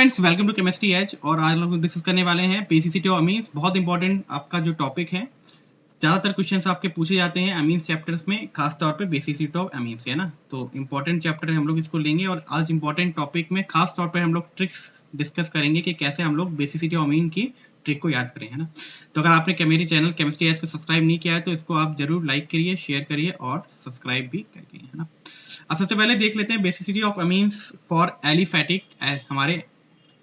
Friends, welcome to chemistry age. और आज लोग डिस्कस करने वाले हैं बेसिसिटी ऑफ अमीन्स। बहुत इंपॉर्टेंट आपका जो टॉपिक है, ज्यादातर क्वेश्चंस आपके पूछे जाते हैं अमीन्स चैप्टर्स में, खास तौर पे बेसिसिटी ऑफ अमीन्स है ना। तो इंपॉर्टेंट चैप्टर है, हम लोग इसको लेंगे। और आज इंपॉर्टेंट टॉपिक में खास तौर पर हम लोग ट्रिक्स डिस्कस करेंगे कि कैसे हम लोग बेसिसिटी ऑफ अमीन की ट्रिक को याद करें, है ना। तो अगर आपने मेरे चैनल केमिस्ट्री एज को सब्सक्राइब नहीं किया है तो इसको आप जरूर लाइक करिए, शेयर करिए और सब्सक्राइब भी करिए, है ना। अब सबसे पहले देख लेते हैं basicity of amines for aliphatic, हमारे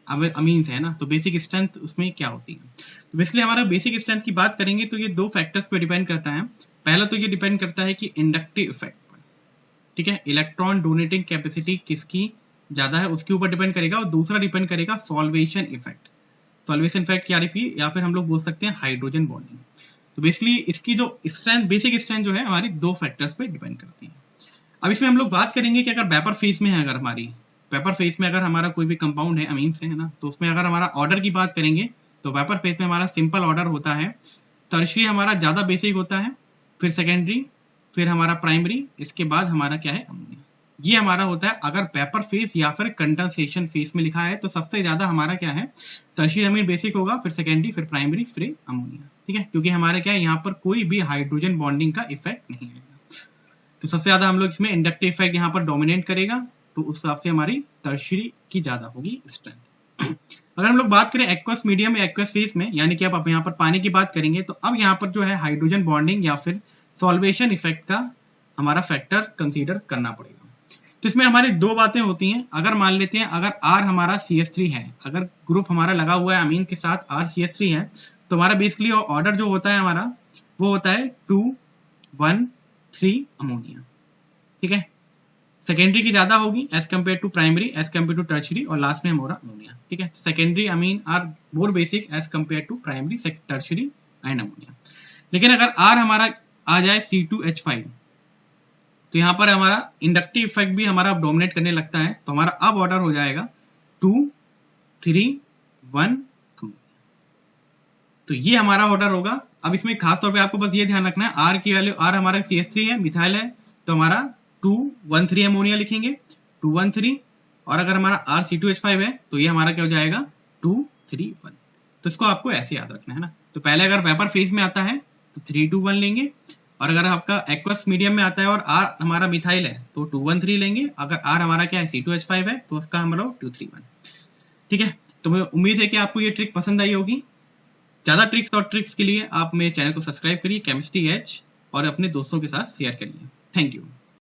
अमीन्स है ना। तो बेसिक स्ट्रेंथ उसमें क्या होती है। तो बेसिकली हमारा बेसिक स्ट्रेंथ की बात करेंगे तो ये दो फैक्टर्स पे डिपेंड करता है। पहला तो ये डिपेंड करता है कि इंडक्टिव इफेक्ट पर, ठीक है, इलेक्ट्रॉन डोनेटिंग कैपेसिटी किसकी ज्यादा है उसके ऊपर डिपेंड करेगा। और दूसरा डिपेंड करेगा सॉल्वेशन इफेक्ट। सॉल्वेशन इफेक्ट क्या रही, या फिर हम लोग बोल सकते हैं हाइड्रोजन बॉन्डिंग। तो बेसिकली इसकी जो स्ट्रेंथ, बेसिक स्ट्रेंथ जो है हमारी दो फैक्टर्स पे डिपेंड करती है। अब इसमें हम लोग बात करेंगे कि अगर वेपर फेज में है, अगर हमारी वेपर फेज में अगर हमारा कोई भी कंपाउंड है अमीन से, है ना, तो उसमें अगर हमारा ऑर्डर की बात करेंगे तो वेपर फेज में हमारा सिंपल ऑर्डर होता है। टर्शियरी हमारा ज्यादा बेसिक होता है, फिर सेकेंडरी, फिर हमारा प्राइमरी, इसके बाद हमारा क्या है अमोनिया। ये हमारा होता है अगर वेपर फेज या फिर कंडेंसेशन फेज में लिखा है तो सबसे ज्यादा हमारा क्या है टर्शियरी अमीन बेसिक होगा, फिर सेकेंडरी, फिर प्राइमरी, फिर अमोनिया, ठीक है। क्योंकि हमारे क्या है यहाँ पर कोई भी हाइड्रोजन बॉन्डिंग का इफेक्ट नहीं है। तो सबसे ज्यादा हम लोग इसमें इंडक्टिव इफेक्ट यहाँ पर डोमिनेट करेगा, तो उस हिसाब से हमारी टर्शियरी की ज्यादा होगी स्ट्रेंथ। अगर हम लोग बात करें एक्वस मीडियम या एक्वस फेज में, यानी कि अब यहाँ पर पानी की बात करेंगे, तो अब यहाँ पर जो है हाइड्रोजन बॉन्डिंग या फिर सॉल्वेशन इफेक्ट का हमारा फैक्टर कंसीडर करना पड़ेगा। तो इसमें हमारी दो बातें होती हैं। अगर मान लेते हैं अगर R हमारा CH3 है, अगर ग्रुप हमारा लगा हुआ है अमीन के साथ R CH3 है, तो हमारा बेसिकली ऑर्डर जो होता है हमारा वो होता है 2 1 3 अमोनिया, ठीक है। सेकेंडरी की ज्यादा होगी as compare to primary, as compare to tertiary, और लास्ट में हमारा अमोनिया, ठीक है। Secondary amine are more basic as compare to primary, tertiary and ammonia. लेकिन अगर R हमारा आ जाए C2H5, तो यहाँ पर हमारा इंडक्टिव इफेक्ट भी हमारा डोमिनेट करने लगता है। तो हमारा अब ऑर्डर हो जाएगा 2 3 1 2। तो ये हमारा ऑर्डर होगा। अब इसमें खास तौर पे आपको बस ये ध्यान रखना है, R की वैल्यू, R हमारा CH3 है, मिथाइल है, तो हमारा 2 1 3 अमोनिया लिखेंगे, 2 1 3। और अगर हमारा R C2H5 है तो ये हमारा क्या हो जाएगा 2 3 1। तो इसको आपको ऐसे याद रखना है ना। तो पहले अगर वेपर फेज में आता है तो 3 2 1 लेंगे, और अगर आपका एक्वस मीडियम में आता है और R हमारा मिथाइल है तो 2 1 3 लेंगे। अगर R हमारा क्या है C2H5 है तो उसका हम लोग 2 3 1, ठीक है। तो मुझे उम्मीद है कि आपको ये ट्रिक पसंद आई होगी। ज्यादा ट्रिक्स और ट्रिक्स के लिए आप मेरे चैनल को सब्सक्राइब करिए केमिस्ट्री एज, और अपने दोस्तों के साथ शेयर करिए। Thank you.